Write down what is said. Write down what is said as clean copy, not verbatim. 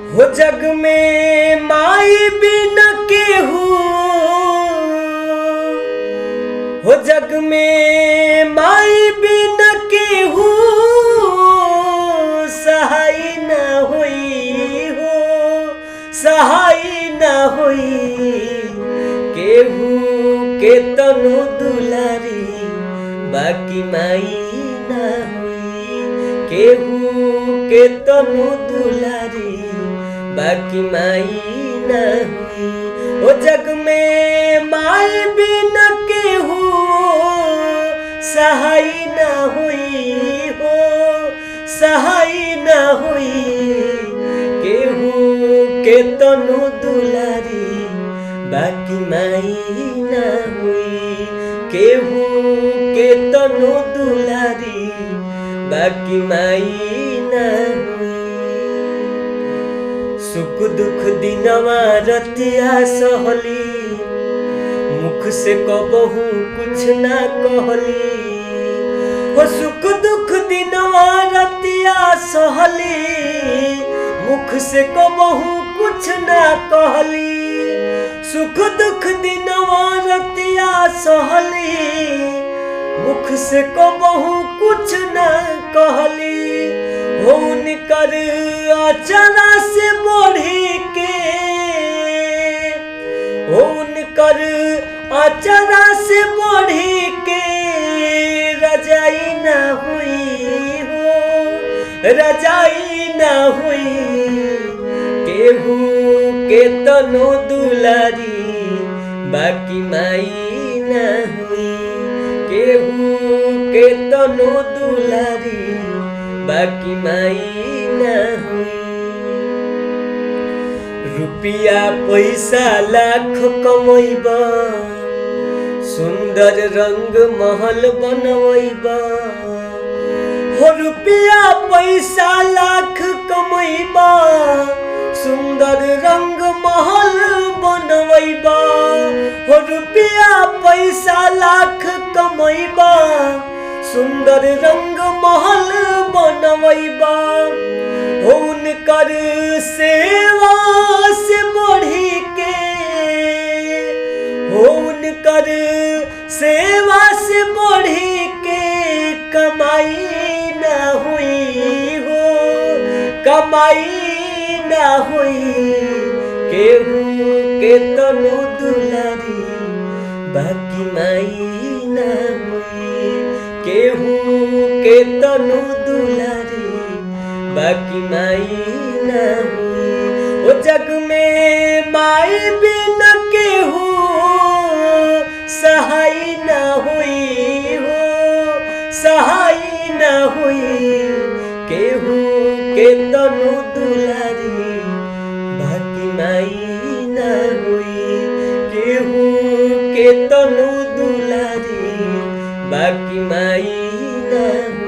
हो जग में माई बिन केहू, हो जग में माई बिन केहू सहाय न होई हो, सहाय न होई। केहू के तनु दुलारी बाकी माई न होई, केहू के तनु दुलारी बाकी माई न हुई। ओ जग में माई बिन केहू सहाय न हुई हो, सहाय न हुई। केहू के तनु दुलारी बाकी माई न हुई, केहू के तनु दुलारी बाकी माई न हुई। सुख दुख दिनवा रतिया सहली, मुख से कबहू कुछ ना कहली। हो सुख दुख दिनवा रतिया सहली, मुख से कबहू कुछ ना कहली। सुख दुख दिनवा रतिया सहली, मुख से कबहू कुछ ना कहली। हो उनकर अचरा से बढ़ी के, हो उनकर अचरा से बढ़ी के रजाई न हुई हो, रजाई न हुई। केहू के तनु दुलारी बाकी माई न हुई, केहू के तनु दुलारी बाकी माई न हुई। रुपया पैसा लाख कमैबा, सुंदर रंग महल बनवैबा। हो रुपया पैसा लाख कमैबा, सुंदर रंग महल बनवैबा। हो रुपया पैसा लाख कमैबा, सुंदर रंग महल बनवैबा। हो उनकर सेवा से बढ़ी के, हो उनकर सेवा से बढ़ी के कमाई न हुई हो, कमाई न हुई। केहू के तनु दुलारी बाकी माई न हुई, केहू के तनु दुलारी बाकी माई न हुई। ओ जग में माई बिन केहू सहाय न हुई हो, सहाय न हुई। केहू के तनु दुलारी बाकी माई न हुई, केहू के तनु दुलारी बाकी माई न हुई।